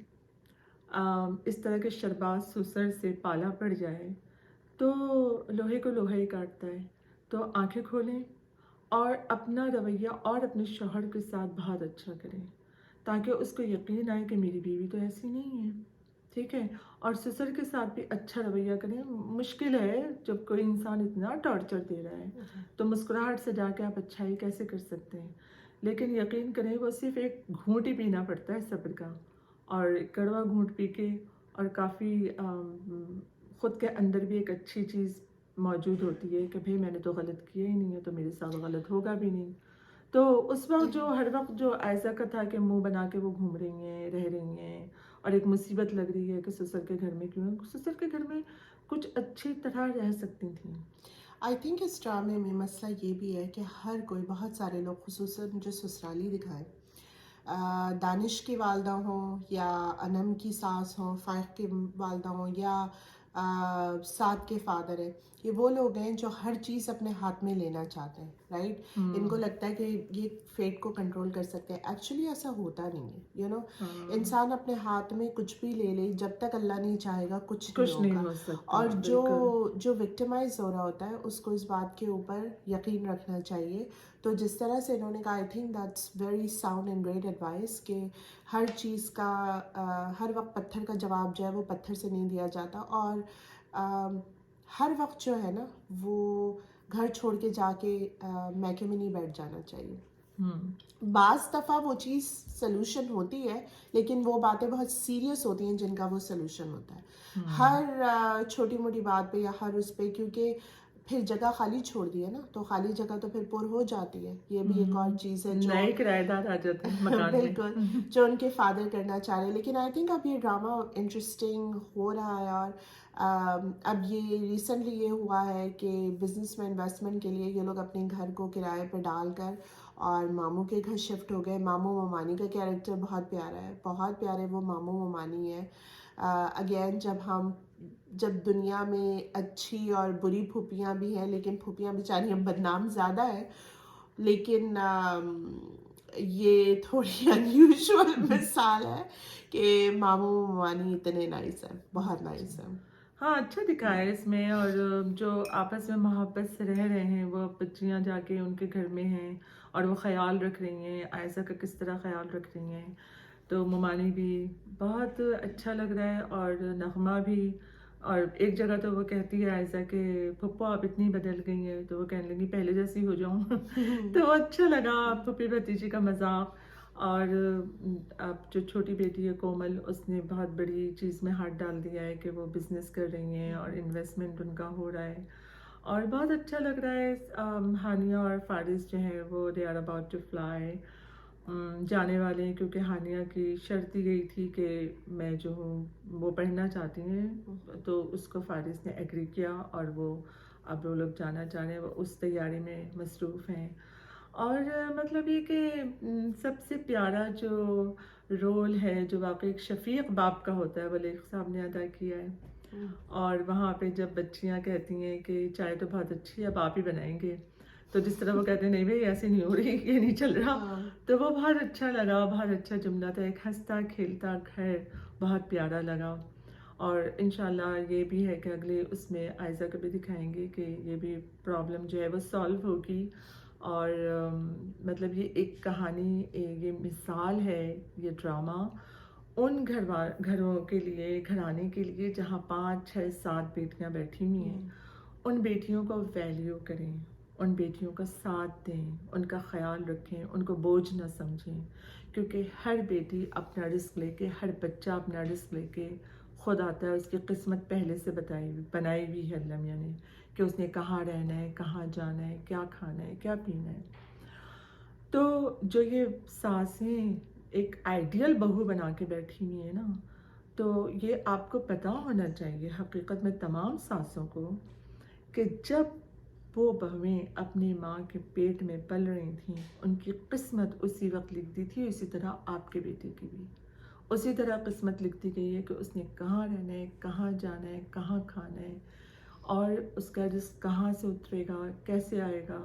S2: اس طرح کے شربات سسر سے پالا پڑ جائے تو لوہے کو لوہا ہی کاٹتا ہے. تو آنکھیں کھولیں اور اپنا رویہ اور اپنے شوہر کے ساتھ بہت اچھا کریں، تاکہ اس کو یقین آئے کہ میری بیوی تو ایسی نہیں ہے. ٹھیک ہے. اور سسر کے ساتھ بھی اچھا رویہ کریں. مشکل ہے جب کوئی انسان اتنا ٹارچر دے رہا ہے تو مسکراہٹ سے جا کے آپ اچھائی کیسے کر سکتے ہیں. لیکن یقین کریں وہ صرف ایک گھونٹ ہی پینا پڑتا ہے صبر کا، اور کڑوا گھونٹ پی کے اور کافی خود کے اندر بھی ایک اچھی چیز موجود ہوتی ہے کہ بھئی میں نے تو غلط کیا ہی نہیں ہے تو میرے ساتھ غلط ہوگا بھی نہیں. تو اس وقت جو ہر وقت جو عائزہ کا تھا کہ منہ بنا کے وہ گھوم رہی ہیں، رہ رہی ہیں، اور ایک مصیبت لگ رہی ہے کہ سسر کے گھر میں کیوں ہے. سسر کے گھر میں کچھ اچھی طرح رہ سکتی تھیں.
S1: آئی تھنک اس ڈرامے میں مسئلہ یہ بھی ہے کہ ہر کوئی، بہت سارے لوگ خصوصاً جو سسرالی دکھائے، دانش کی والدہ ہوں یا انم کی ساس ہوں، فائق کی والدہ ہوں یا سعد کے فادر ہیں، یہ وہ لوگ ہیں جو ہر چیز اپنے ہاتھ میں لینا چاہتے ہیں، رائٹ. ان کو لگتا ہے کہ یہ فیٹ کو کنٹرول کر سکتے ہیں. ایکچولی ایسا ہوتا نہیں ہے. انسان اپنے ہاتھ میں کچھ بھی لے لے، جب تک اللہ نہیں چاہے گا کچھ نہیں ہوگا.
S2: ہو سکتا.
S1: اور
S2: بالکل.
S1: جو وکٹمائز ہو رہا ہوتا ہے اس کو اس بات کے اوپر یقین رکھنا چاہیے. تو جس طرح سے انہوں نے کہا، I think that's very sound and great advice کہ ہر چیز کا ہر وقت پتھر کا جواب جو ہے وہ پتھر سے نہیں دیا جاتا، اور ہر وقت جو ہے نا وہ گھر چھوڑ کے جا کے میکے میں نہیں بیٹھ جانا چاہیے. بعض دفعہ وہ چیز سلوشن ہوتی ہے، لیکن وہ باتیں بہت سیریس ہوتی ہیں جن کا وہ سلوشن ہوتا ہے. ہر چھوٹی موٹی بات پہ یا ہر اس پہ، کیونکہ پھر جگہ خالی چھوڑ دی ہے نا، تو خالی جگہ تو پھر پر ہو جاتی ہے. یہ بھی ایک اور چیز ہے جو
S2: نئے کرایہ دار آ جاتے ہیں مکان میں.
S1: بالکل جو ان کے فادر کرنا چاہ رہے ہیں. لیکن آئی تھنک اب یہ ڈرامہ انٹرسٹنگ ہو رہا ہے، اور اب یہ ریسنٹلی یہ ہوا ہے کہ بزنس میں انویسٹمنٹ کے لیے یہ لوگ اپنے گھر کو کرائے پہ ڈال کر اور ماموں کے گھر شفٹ ہو گئے. ماموں ممانی کا کیریکٹر بہت پیارا ہے، بہت پیارے وہ ماموں ممانی ہے. اگین جب دنیا میں اچھی اور بری پھوپھیاں بھی ہیں، لیکن پھوپھیاں بیچاریاں بدنام زیادہ ہیں، لیکن یہ تھوڑی انیوژول مثال ہے کہ ماموں ممانی اتنے نائس ہیں، بہت نائس ہیں.
S2: ہاں، اچھا دکھایا ہے اس میں. اور جو آپس میں محبت سے رہ رہے ہیں، وہ بچیاں جا کے ان کے گھر میں ہیں اور وہ خیال رکھ رہی ہیں عائزہ کا، کس طرح خیال رکھ رہی ہیں. تو ممانی بھی بہت اچھا لگ رہا ہے، اور نغمہ بھی. اور ایک جگہ تو وہ کہتی ہے عائزہ کہ پھپھو آپ اتنی بدل گئی ہیں، تو وہ کہنے لگی پہلے جیسی ہو جاؤں. تو اچھا لگا پھوپھی بھتیجی کا مذاق. اور اب جو چھوٹی بیٹی ہے کومل، اس نے بہت بڑی چیز میں ہاتھ ڈال دیا ہے کہ وہ بزنس کر رہی ہیں اور انویسٹمنٹ ان کا ہو رہا ہے، اور بہت اچھا لگ رہا ہے. ہانیہ اور فارس جو ہیں وہ they are about to fly, جانے والے ہیں، کیونکہ ہانیہ کی شرط دی گئی تھی کہ میں جو ہوں وہ پڑھنا چاہتی ہیں، تو اس کو فارس نے ایگری کیا، اور اب وہ لوگ جانا چاہ رہے ہیں، وہ اس تیاری میں مصروف ہیں. اور مطلب یہ کہ سب سے پیارا جو رول ہے جو واقعی ایک شفیق باپ کا ہوتا ہے، ولیق صاحب نے ادا کیا ہے. اور وہاں پہ جب بچیاں کہتی ہیں کہ چائے تو بہت اچھی ہے، اب آپ ہی بنائیں گے، تو جس طرح وہ کہتے ہیں نہیں بھائی ایسے نہیں ہو رہی، یہ نہیں چل رہا. تو وہ بہت اچھا لگا، بہت اچھا جملہ تھا. ایک ہنستا کھیلتا گھر بہت پیارا لگا. اور انشاءاللہ یہ بھی ہے کہ اگلے اس میں عائزہ کو بھی دکھائیں گے کہ یہ بھی پرابلم جو ہے وہ سالو ہوگی. اور مطلب یہ ایک کہانی، یہ مثال ہے، یہ ڈرامہ ان گھروں کے لیے، گھرانے کے لیے جہاں 5 6 7 بیٹیاں بیٹھی ہوئی ہیں. ان بیٹیوں کو ویلیو کریں، ان بیٹیوں کا ساتھ دیں، ان کا خیال رکھیں، ان کو بوجھ نہ سمجھیں، کیونکہ ہر بیٹی اپنا رزق لے کے، ہر بچہ اپنا رزق لے کے خود آتا ہے. اس کی قسمت پہلے سے بنائی ہوئی ہے اللہ میاں نے، کہ اس نے کہاں رہنا ہے، کہاں جانا ہے، کیا کھانا ہے، کیا پینا ہے. تو جو یہ ساسیں ایک آئیڈیل بہو بنا کے بیٹھی ہوئی ہیں نا، تو یہ آپ کو پتہ ہونا چاہیے حقیقت میں تمام ساسوں کو، کہ جب وہ بہویں اپنی ماں کے پیٹ میں پل رہی تھیں، ان کی قسمت اسی وقت لکھتی تھی. اسی طرح آپ کے بیٹے کی بھی اسی طرح قسمت لکھتی گئی ہے کہ اس نے کہاں رہنا ہے، کہاں جانا ہے، کہاں کھانا ہے، اور اس کا رزق کہاں سے اترے گا، کیسے آئے گا،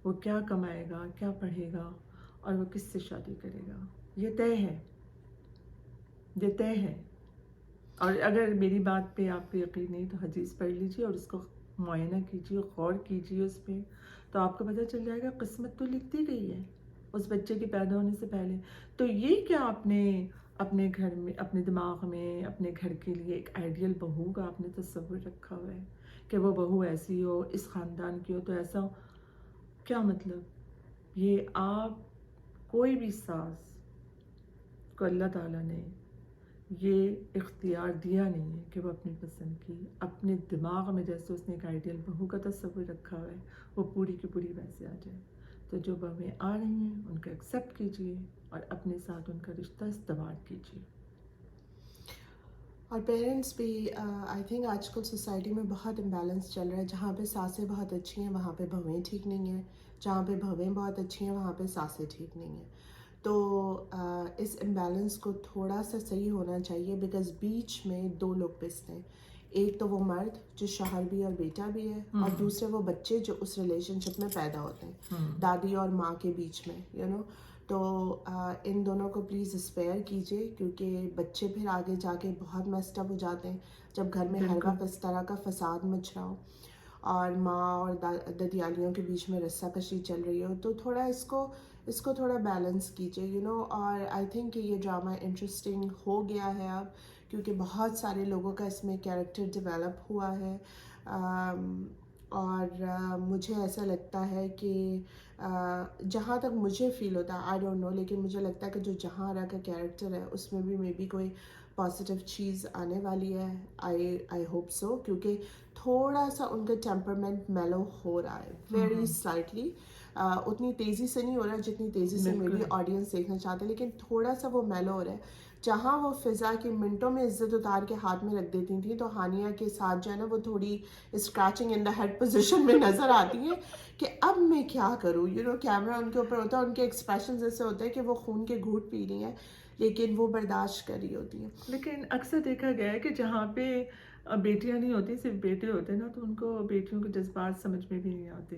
S2: وہ کیا کمائے گا، کیا پڑھے گا، اور وہ کس سے شادی کرے گا. یہ طے ہے، یہ طے ہے. اور اگر میری بات پہ آپ کو یقین نہیں تو حدیث پڑھ لیجیے اور اس کو معائنہ کیجیے، غور کیجیے اس پہ، تو آپ کو پتہ چل جائے گا قسمت تو لکھتی گئی ہے اس بچے کے پیدا ہونے سے پہلے. تو یہ کیا آپ نے اپنے گھر میں، اپنے دماغ میں، اپنے گھر کے لیے ایک آئیڈیل بہو کا آپ نے تصور رکھا ہوا ہے کہ وہ بہو ایسی ہو، اس خاندان کی ہو تو ایسا ہو. کیا مطلب؟ یہ آپ کوئی بھی ساس کو اللہ تعالیٰ نے یہ اختیار دیا نہیں ہے کہ وہ اپنی پسند کی اپنے دماغ میں جیسے اس نے ایک آئیڈیل بہو کا تصور رکھا ہوا ہے وہ پوری کی پوری ویسے آ جائے. تو جو بہویں آ رہی ہیں ان کو ایکسیپٹ کیجیے اور اپنے ساتھ ان کا رشتہ استوار کیجیے.
S1: اور پیرنٹس بھی آئی تھنک آج کل سوسائٹی میں بہت امبیلنس چل رہا ہے. جہاں پہ ساسیں بہت اچھی ہیں وہاں پہ بہویں ٹھیک نہیں ہیں, جہاں پہ بہویں بہت اچھی ہیں وہاں پہ ساسیں ٹھیک نہیں ہیں. تو اس امبیلنس کو تھوڑا سا صحیح ہونا چاہیے, بیکاز بیچ میں دو لوگ پستے ہیں. ایک تو وہ مرد جو شوہر بھی اور بیٹا بھی ہے, اور دوسرے وہ بچے جو اس ریلیشن شپ میں پیدا ہوتے ہیں دادی اور ماں کے بیچ میں, تو ان دونوں کو پلیز اسپیئر کیجیے, کیونکہ بچے پھر آگے جا کے بہت میسڈ اپ ہو جاتے ہیں جب گھر میں ہر وقت اس طرح کا فساد مچ رہا ہو اور ماں اور ددیالیوں کے بیچ میں رسہ کشی چل رہی ہو. تو تھوڑا اس کو تھوڑا بیلنس کیجیے, اور آئی تھنک کہ یہ ڈرامہ انٹرسٹنگ ہو گیا ہے اب, کیونکہ بہت سارے لوگوں کا اس میں کیریکٹر ڈیولپ ہوا ہے. اور مجھے ایسا لگتا ہے کہ جہاں تک مجھے فیل ہوتا ہے, آئی ڈونٹ نو, لیکن مجھے لگتا ہے کہ جو جہاں کا کیریکٹر ہے اس میں بھی مے بی کوئی پازیٹیو چیز آنے والی ہے. آئی ہوپ سو, کیونکہ تھوڑا سا ان کا ٹیمپرمنٹ میلو ہو رہا ہے, ویری سلائٹلی. اتنی تیزی سے نہیں ہو رہا جتنی تیزی سے مے بی آڈینس دیکھنا چاہتے ہیں, لیکن تھوڑا سا وہ میلو ہو رہا ہے. جہاں وہ فضا کی منٹوں میں عزت اتار کے ہاتھ میں رکھ دیتی تھیں, تو ہانیہ کے ساتھ جو ہے نا وہ تھوڑی scratching in the head position میں نظر آتی ہیں کہ اب میں کیا کروں. کیمرہ ان کے اوپر ہوتا ہے, ان کے ایکسپریشنز ایسے ہوتے ہیں کہ وہ خون کے گھونٹ پی رہی ہیں لیکن وہ برداشت کر رہی ہوتی ہیں.
S2: لیکن اکثر دیکھا گیا ہے کہ جہاں پہ بیٹیاں نہیں ہوتی صرف بیٹے ہوتے ہیں نا, تو ان کو بیٹیوں کے جذبات سمجھ میں بھی نہیں آتے,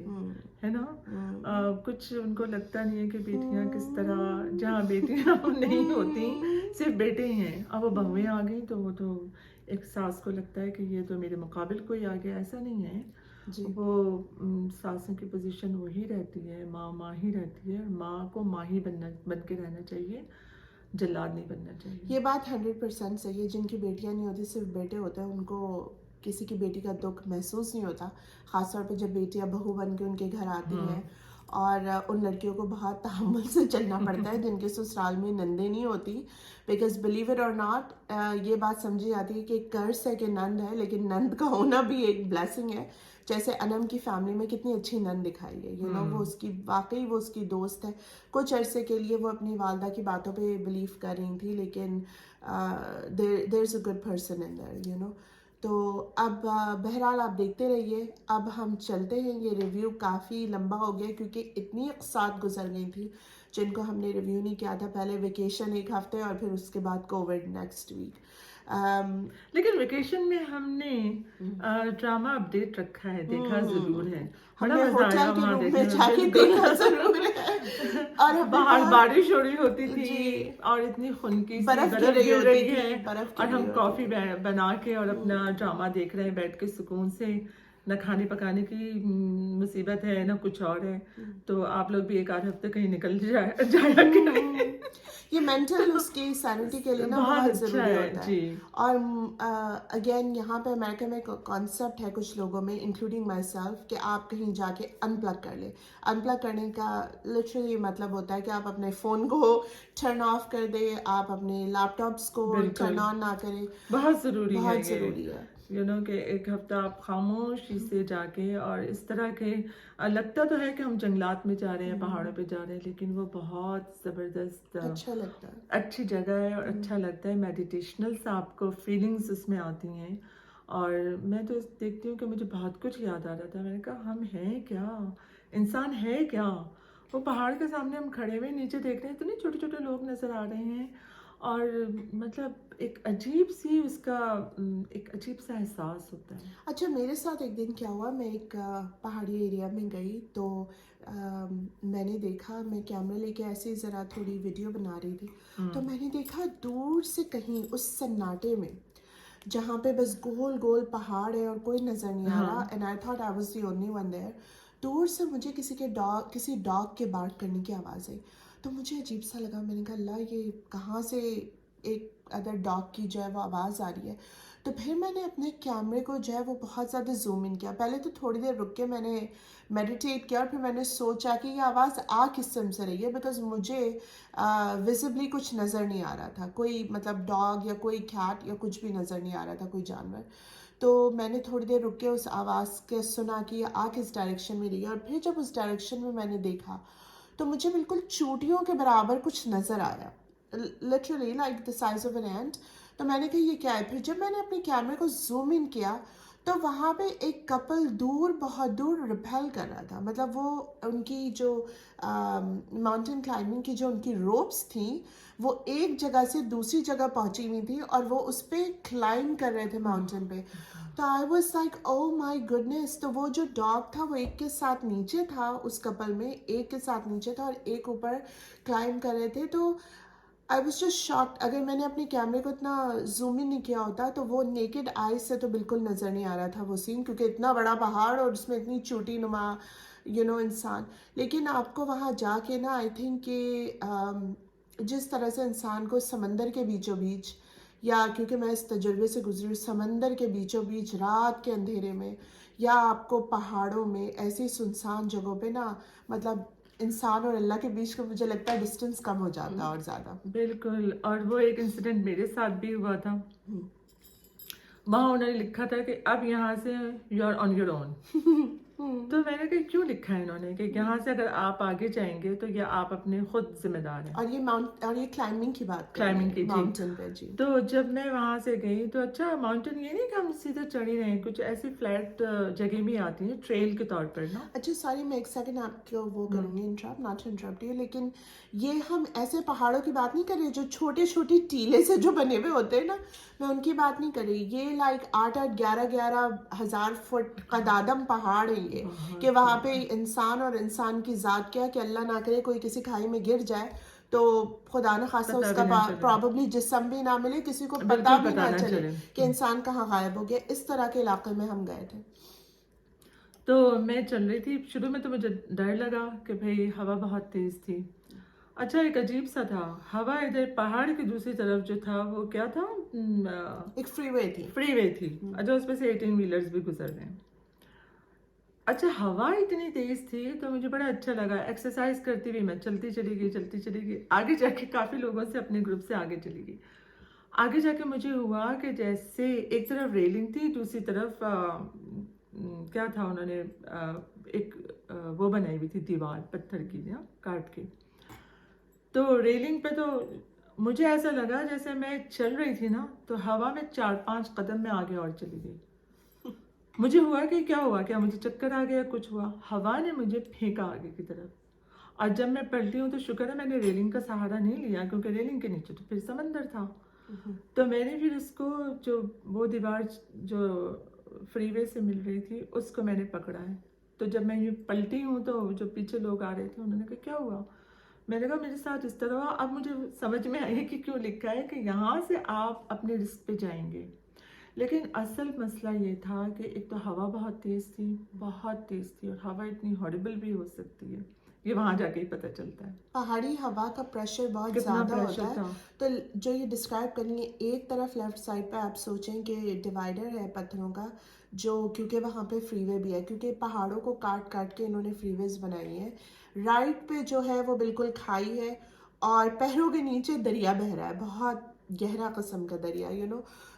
S2: ہے نا. کچھ ان کو لگتا نہیں ہے کہ بیٹیاں کس طرح, جہاں بیٹیاں نہیں ہوتی صرف بیٹے ہی ہیں, اب وہ بہویں آ گئی تو وہ تو ایک ساس کو لگتا ہے کہ یہ تو میرے مقابل کوئی آ گیا. ایسا نہیں ہے, وہ ساسوں کی پوزیشن وہی رہتی ہے, ماں ہی رہتی ہے, ماں کو ماں ہی بن کے رہنا چاہیے, جلاد نہیں بننا چاہیے.
S1: یہ بات 100% صحیح ہے. جن کی بیٹیاں نہیں ہوتی صرف بیٹے ہوتے ہیں, ان کو کسی کی بیٹی کا دکھ محسوس نہیں ہوتا, خاص طور پہ جب بیٹیاں بہو بن کے ان کے گھر آتی ہیں. اور ان لڑکیوں کو بہت تحمل سے چلنا پڑتا ہے جن کے سسرال میں نندیں نہیں ہوتی, بیکاز بلیو اٹ اور ناٹ, یہ بات سمجھی جاتی ہے کہ ایک کرس ہے کہ نند ہے, لیکن نند کا ہونا بھی ایک بلیسنگ ہے. جیسے انم کی فیملی میں کتنی اچھی نند دکھائی ہے, وہ اس کی واقعی وہ اس کی دوست ہے. کچھ عرصے کے لیے وہ اپنی والدہ کی باتوں پہ بلیو کر رہی تھی, لیکن دیر از اے گڈ پرسن ان دیر, تو اب بہرحال آپ دیکھتے رہیے. اب ہم چلتے ہیں, یہ ریویو کافی لمبا ہو گیا کیونکہ اتنی اقساط گزر گئی تھی جن کو ہم نے ریویو نہیں کیا تھا. پہلے ویکیشن ایک ہفتے اور پھر اس کے بعد کووڈ نیکسٹ ویک.
S2: لیکن ویکیشن میں ہم نے ڈرامہ اپڈیٹ رکھا ہے, دیکھا ضرور ہے,
S1: ہم
S2: بڑا
S1: نے
S2: مزہ آیا
S1: ہوٹل کے
S2: وہاں
S1: روم میں
S2: دیکھنے
S1: جا کے دیکھا ضرور ہے, اور
S2: باہر بارش ہو رہی ہوتی تھی اور اتنی خنکی سی
S1: برف
S2: برف گر رہی ہے,
S1: برف
S2: اور ہم کافی بنا کے اور اپنا ڈرامہ دیکھ رہے ہیں بیٹھ کے سکون سے. نہ کھانے پکانے کی مصیبت ہے نہ کچھ اور ہے, تو آپ لوگ بھی ایک آدھ ہفتے کہیں نکل جایا کریں.
S1: یہ مینٹل اس کی سینٹی کے لیے نا بہت ضروری ہوتا ہے. اور اگین یہاں پہ امریکہ میں کانسیپٹ ہے کچھ لوگوں میں انکلوڈنگ مائی سیلف کہ آپ کہیں جا کے ان پلگ کر لیں. ان پلگ کرنے کا لٹرلی مطلب ہوتا ہے کہ آپ اپنے فون کو ٹرن آف کر دیں, آپ اپنے لیپ ٹاپس کو ٹرن آن نہ کریں.
S2: بہت ضروری ہے,
S1: بہت ضروری ہے.
S2: کہ ایک ہفتہ آپ خاموشی سے جا کے, اور اس طرح کے لگتا تو ہے کہ ہم جنگلات میں جا رہے ہیں, پہاڑوں پہ جا رہے ہیں, لیکن وہ بہت زبردست
S1: اچھا لگتا ہے,
S2: اچھی جگہ ہے اور اچھا لگتا ہے. میڈیٹیشنل سا آپ کو فیلنگز اس میں آتی ہیں, اور میں تو دیکھتی ہوں کہ مجھے بہت کچھ یاد آ رہا تھا. میں نے کہا ہم ہیں کیا, انسان ہے کیا. وہ پہاڑ کے سامنے ہم کھڑے ہوئے نیچے دیکھ رہے ہیں, اتنے چھوٹے چھوٹے لوگ نظر آ رہے ہیں, اور مطلب ایک عجیب سی اس کا ایک عجیب سا احساس ہوتا ہے.
S1: اچھا میرے ساتھ ایک دن کیا ہوا, میں ایک پہاڑی ایریا میں گئی تو میں نے دیکھا, میں کیمرہ لے کے ایسے ذرا تھوڑی ویڈیو بنا رہی تھی, تو میں نے دیکھا دور سے کہیں اس سناٹے میں جہاں پہ بس گول گول پہاڑ ہے اور کوئی نظر نہیں آ رہا, and I thought I was the only one there, دور سے مجھے کسی ڈاگ کے بارک کرنے کی آواز آئی. تو مجھے عجیب سا لگا, میں نے کہا اللہ یہ کہاں سے ایک ادر ڈاگ کی جو ہے وہ آواز آ رہی ہے. تو پھر میں نے اپنے کیمرے کو جو ہے وہ بہت زیادہ زوم ان کیا. پہلے تو تھوڑی دیر رک کے میں نے میڈیٹیٹ کیا اور پھر میں نے سوچا کہ یہ آواز آ کس سمت سے رہی ہے, بیکاز مجھے ویزبلی کچھ نظر نہیں آ رہا تھا, کوئی مطلب ڈاگ یا کوئی کیٹ یا کچھ بھی نظر نہیں آ رہا تھا, کوئی جانور. تو میں نے تھوڑی دیر رک کے اس آواز کے سنا کہ یہ آ کس ڈائریکشن میں رہی ہے, اور پھر جب اس ڈائریکشن میں نے دیکھا تو مجھے بالکل چوٹیوں کے برابر کچھ نظر آیا, literally like the size of N اینٹ. تو میں نے کہا یہ کیا ہے. پھر جب میں نے اپنے کیمرے کو زوم ان کیا تو وہاں پہ ایک کپل دور, بہت دور ریپیل کر رہا تھا. مطلب وہ ان کی جو ماؤنٹین کلائمبنگ کی جو ان کی روپس تھیں وہ ایک جگہ سے دوسری جگہ پہنچی ہوئی تھی اور وہ اس پہ کلائم کر رہے تھے ماؤنٹین پہ. تو I was like oh my goodness. تو وہ جو ڈاگ تھا وہ ایک کے ساتھ نیچے تھا اس کپل میں, ایک کے ساتھ نیچے تھا اور ایک اوپر کلائم کر رہے تھے. تو آئی واز جسٹ شاکڈ. اگر میں نے اپنے کیمرے کو اتنا زوم ان نہیں کیا ہوتا تو وہ نیکڈ آئی سے تو بالکل نظر نہیں آ رہا تھا وہ سین, کیونکہ اتنا بڑا پہاڑ اور اس میں اتنی چوٹی نما انسان. لیکن آپ کو وہاں جا کے نا آئی تھنک کہ جس طرح سے انسان کو سمندر کے بیچوں بیچ, یا کیونکہ میں اس تجربے سے گزری ہوں, سمندر کے بیچوں بیچ رات کے اندھیرے میں, یا آپ کو پہاڑوں میں ایسی سنسان جگہوں پہ نا, مطلب انسان اور اللہ کے بیچ کا مجھے لگتا ہے ڈسٹینس کم ہو جاتا ہے اور زیادہ.
S2: بالکل. اور وہ ایک انسیڈنٹ میرے ساتھ بھی ہوا تھا. وہاں انہوں نے لکھا تھا کہ اب یہاں سے you are on your own. تو میں نے کہا کیوں لکھا ہے انہوں نے کہ یہاں سے اگر آپ آگے جائیں گے تو یہ آپ اپنے خود ذمہ دار ہیں.
S1: اور یہ کلائمبنگ کی بات
S2: کلائمبنگ کی,
S1: ماؤنٹین پہ. جی.
S2: تو جب میں وہاں سے گئی تو اچھا ماؤنٹین یہ نہیں کہ ہم سیدھے چڑھ ہی رہے ہیں, کچھ ایسی فلیٹ جگہ بھی آتی ہیں ٹریل کے طور پر نا.
S1: اچھا سوری میں ایک سیکنڈ آپ کو وہ کروں گی انٹرپٹ, ناٹ انٹرپٹ یو, لیکن یہ ہم ایسے پہاڑوں کی بات نہیں کر رہے جو چھوٹے چھوٹی ٹیلے سے جو بنے ہوئے ہوتے ہیں نا, میں ان کی بات نہیں کر رہی. یہ لائک 8,000-11,000 فٹ قدادم پہاڑ ہیں یہ, کہ وہاں پہ انسان اور انسان کی ذات کیا کہ اللہ نہ کرے کوئی کسی کھائی میں گر جائے تو خدا نہ خاصہ اس کا پرابیبلی جسم بھی نہ ملے, کسی کو پتہ بھی نہ چلے کہ انسان کہاں غائب ہو گیا. اس طرح کے علاقے میں ہم گئے تھے.
S2: تو میں چل رہی تھی, شروع میں تو مجھے ڈر لگا کہ بھئی ہوا بہت تیز تھی. اچھا ایک عجیب سا تھا, ہوا ادھر پہاڑ کی دوسری طرف جو تھا وہ کیا تھا,
S1: ایک فری وے تھی,
S2: جو اس پہ سے 18 ویلرز بھی گزر رہے ہیں. اچھا ہوا اتنی تیز تھی تو مجھے بڑا اچھا لگا. ایکسرسائز کرتی ہوئی میں چلتی چلی گئی, آگے جا کے کافی لوگوں سے اپنے گروپ سے آگے چلی گئی. آگے جا کے مجھے ہوا کہ جیسے ایک طرف ریلنگ تھی, دوسری طرف کیا تھا, انہوں نے ایک وہ بنائی ہوئی تھی دیوار پتھر کی کاٹ کے. تو ریلنگ پہ تو مجھے ایسا لگا جیسے میں چل رہی تھی نا تو ہوا میں 4-5 قدم میں آگے اور چلی گئی. مجھے ہوا کہ کیا ہوا, کیا مجھے چکر آ گیا, کچھ ہوا. ہوا نے مجھے پھینکا آگے کی طرف, اور جب میں پلٹی ہوں تو شکر ہے میں نے ریلنگ کا سہارا نہیں لیا, کیونکہ ریلنگ کے نیچے تو پھر سمندر تھا. تو میں نے پھر اس کو جو وہ دیوار جو فری وے سے مل رہی تھی اس کو میں نے پکڑا ہے. تو جب میں یہ پلٹی ہوں تو جو پیچھے لوگ آ رہے تھے انہوں نے کہا کیا ہوا. میں نے کہا میرے ساتھ اس طرح ہوا. اب مجھے سمجھ میں آئی کہ کیوں لکھا ہے کہ یہاں سے آپ اپنے رسک پہ جائیں گے. لیکن اصل مسئلہ یہ تھا کہ ایک تو ہوا بہت تیز تھی, اور ہوا اتنی ہاربل بھی ہو سکتی ہے, یہ وہاں جا کے ہی پتہ چلتا ہے.
S1: پہاڑی ہوا کا پریشر بہت زیادہ ہوتا ہے. تو جو یہ ڈسکرائب کریں گے, ایک طرف لیفٹ سائڈ پہ آپ سوچیں کہ ڈیوائڈر ہے پتھروں کا, جو کیونکہ وہاں پہ فری وے بھی ہے, کیونکہ پہاڑوں کو کاٹ کاٹ کے انہوں نے فری ویز بنائی ہیں. رائٹ پہ جو ہے وہ بالکل کھائی ہے, اور پیروں کے نیچے دریا بہہ رہا ہے, بہت گہرا قسم کا دریا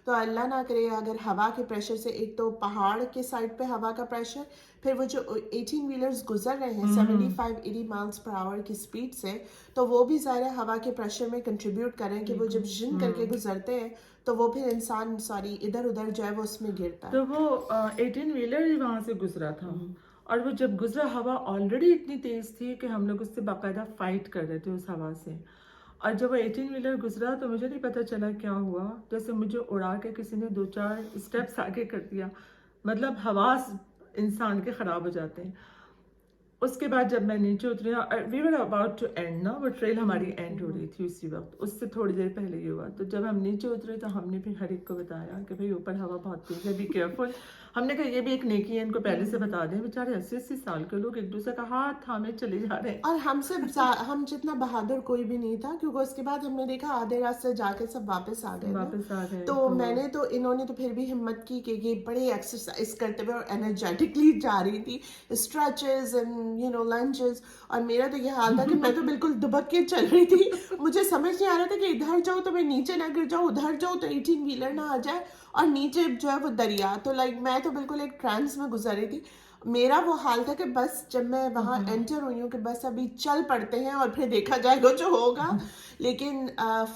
S1: تو اللہ نہ کرے اگر ہوا کے پریشر سے, ایک تو پہاڑ کے سائڈ پہ ہوا کا پریشر, پھر وہ جو 18 ویلرز گزر رہے ہیں 75-80 مائلز پر آور کی سپیڈ سے, تو وہ بھی ظاہر ہوا کے پریشر میں کنٹریبیوٹ کریں کہ وہ جب جن کر کے گزرتے ہیں تو وہ پھر انسان ادھر ادھر جو ہے وہ اس میں گرتا ہے.
S2: تو وہ 18 ویلر ہی وہاں سے گزرا تھا, اور وہ جب گزرا ہوا آلریڈی اتنی تیز تھی کہ ہم لوگ اس سے باقاعدہ فائٹ کر رہے تھے اس ہوا سے. اور جب وہ 18 ویلر گزرا تو مجھے نہیں پتہ چلا کیا ہوا, جیسے مجھے اڑا کے کسی نے 2-4 اسٹیپس آگے کر دیا. مطلب حواس انسان کے خراب ہو جاتے ہیں. اس کے بعد جب میں نیچے اتری, وی ور اباؤٹ ٹو اینڈ نا, وہ ٹریل ہماری اینڈ ہو رہی تھی اسی وقت, اس سے تھوڑی دیر پہلے یہ ہوا. تو جب ہم نیچے اترے تو ہم نے پھر ہر ایک کو بتایا کہ بھائی اوپر ہوا بہت تیز ہے, بی کیئرفل. ہم نے کہا یہ بھی ایک نیکی ہے، ان کو پہلے سے بتا دیں، بیچارے 80 سال کے لوگ ایک دوسرے کا ہاتھ تھامے چلے جا رہے ہیں.
S1: اور ہم جتنا بہادر کوئی بھی نہیں تھا، کیونکہ اس کے بعد ہم نے دیکھا آدھے راستے جا کے سب واپس آ گئے نا.
S2: واپس آ گئے
S1: تو میں نے تو انہوں نے تو پھر بھی ہمت کی کہ یہ بڑے ایکسرسائز کرتے ہوئے اور انرجیٹکلی جا رہی تھی، اسٹریچز اینڈ لنچز، اور میرا تو یہ حال تھا کہ میں تو بالکل دبک کے چل رہی تھی. مجھے سمجھ نہیں آ رہا تھا کہ ادھر جاؤ تو میں نیچے نہ گر جاؤں، ادھر جاؤ تو 18 ویلر نہ آ جائے، اور نیچے جو ہے وہ دریا. تو میں تو بالکل ایک ٹرانس میں گزر رہی تھی. میرا وہ حال تھا کہ بس جب میں وہاں انٹر ہوئی ہوں کہ بس ابھی چل پڑتے ہیں اور پھر دیکھا جائے گا جو ہوگا. لیکن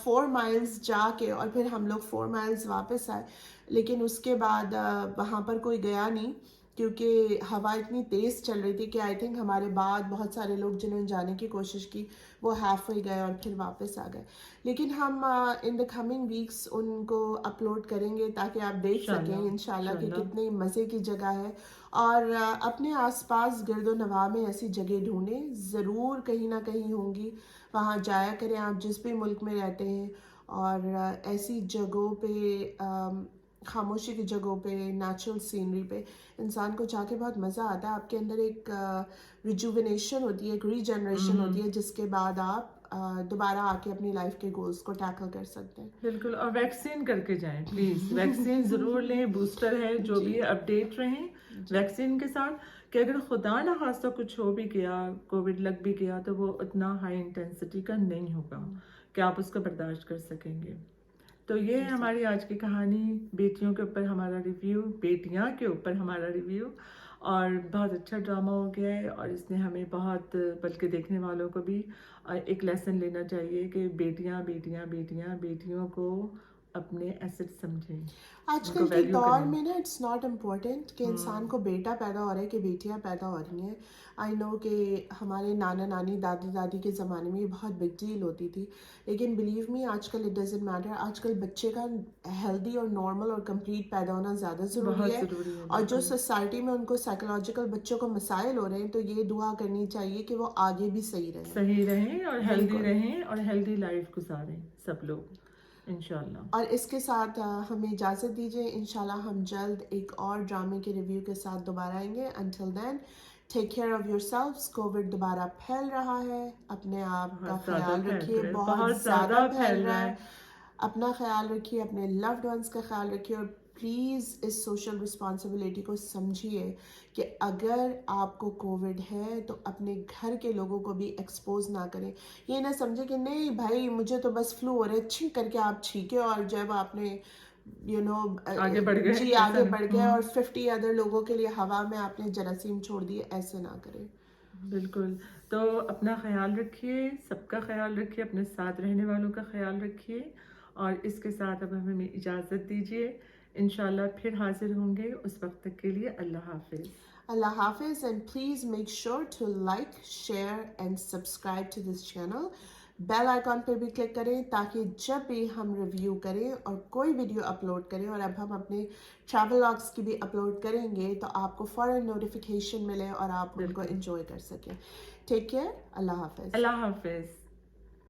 S1: 4 مائلز جا کے اور پھر ہم لوگ 4 مائلز واپس آئے. لیکن اس کے بعد وہاں پر کوئی گیا نہیں، کیونکہ ہوا اتنی تیز چل رہی تھی کہ آئی تھنک ہمارے بعد بہت سارے لوگ جنہوں نے جانے کی کوشش کی وہ ہاف وے گئے اور پھر واپس آ گئے. لیکن ہم ان دا کمنگ ویکس ان کو اپلوڈ کریں گے تاکہ آپ دیکھ سکیں انشاءاللہ کہ کتنے مزے کی جگہ ہے. اور اپنے آس پاس گرد و نواح میں ایسی جگہ ڈھونڈیں، ضرور کہیں نہ کہیں ہوں گی، وہاں جایا کریں آپ جس بھی ملک میں رہتے ہیں. اور ایسی جگہوں پہ، خاموشی کی جگہوں پہ، نیچرل سینری پہ انسان کو جا کے بہت مزہ آتا ہے. آپ کے اندر ایک ریجوونیشن ہوتی ہے، ایک ری جنریشن ہوتی ہے، جس کے بعد آپ دوبارہ آ کے اپنی لائف کے گولز کو ٹیکل کر سکتے ہیں.
S2: بالکل. اور ویکسین کر کے جائیں پلیز، ویکسین ضرور لیں، بوسٹر ہے جو بھی اپڈیٹ رہیں ویکسین کے ساتھ، کہ اگر خدا نہ خواستہ کچھ ہو بھی گیا، کووڈ لگ بھی گیا، تو وہ اتنا ہائی انٹینسٹی کا نہیں ہوگا کہ آپ اس کو برداشت کر سکیں گے. تو یہ ہے ہماری آج کی کہانی، بیٹیوں کے اوپر ہمارا ریویو، بیٹیاں کے اوپر ہمارا ریویو. اور بہت اچھا ڈرامہ ہو گیا ہے، اور اس نے ہمیں بہت، بلکہ دیکھنے والوں کو بھی ایک لیسن لینا چاہیے کہ بیٹیاں بیٹیاں بیٹیاں بیٹیوں کو اپنے ایسٹ سمجھیں.
S1: آج کل کے دور میں نا اٹس ناٹ امپورٹنٹ کہ انسان کو بیٹا پیدا ہو رہا ہے کہ بیٹیاں پیدا ہو رہی ہیں. آئی نو کہ ہمارے نانا نانی دادا دادی کے زمانے میں یہ بہت بگ ڈیل ہوتی تھی، لیکن بلیو می آج کل اٹ ڈزنٹ میٹر. آج کل بچے کا ہیلدی اور نارمل اور کمپلیٹ پیدا ہونا زیادہ ضروری ہے. اور جو سوسائٹی میں ان کو سائیکولوجیکل بچوں کو مسائل ہو رہے ہیں، تو یہ دعا کرنی چاہیے کہ وہ آگے بھی صحیح
S2: رہیں اور ہیلدی رہیں اور ہیلدی لائف گزاریں سب لوگ انشاءاللہ.
S1: اور اس کے ساتھ ہمیں اجازت دیجیے، انشاءاللہ ہم جلد ایک اور ڈرامے کے ریویو کے ساتھ دوبارہ آئیں گے. Until then take care of یور سیلفز. کووڈ دوبارہ پھیل رہا ہے، اپنے آپ کا خیال رکھیے، بہت زیادہ پھیل رہا ہے. اپنا خیال رکھیے، اپنے لوڈ ونس کا خیال رکھیے، اور پلیز اس سوشل رسپانسبلٹی کو سمجھیے کہ اگر آپ کو کووڈ ہے تو اپنے گھر کے لوگوں کو بھی ایکسپوز نہ کریں. یہ نہ سمجھے کہ نہیں بھائی مجھے تو بس فلو ہو رہا ہے، چھینک کر کے آپ چھینکے اور جب آپ نے
S2: آگے بڑھ
S1: گئے اور 50 ادر لوگوں کے لیے ہوا میں آپ نے جراثیم چھوڑ دیے. ایسے نہ کریں.
S2: بالکل. تو اپنا خیال رکھیے، سب کا خیال رکھیے، اپنے ساتھ رہنے والوں کا خیال رکھیے. اور اس کے ساتھ اب ہمیں اجازت دیجیے، انشاءاللہ پھر حاضر ہوں گے. اس وقت تک کے لیے اللہ حافظ.
S1: اللہ حافظ. And please make sure to like, share and subscribe to this channel. Bell icon پہ بھی کلک کریں تاکہ جب بھی ہم ریویو کریں اور کوئی ویڈیو اپلوڈ کریں، اور اب ہم اپنے ٹریول لاگس کی بھی اپلوڈ کریں گے، تو آپ کو فوراً نوٹیفیکیشن ملے اور آپ ان کو انجوائے کر سکیں. Take care. اللہ حافظ.
S2: اللہ حافظ.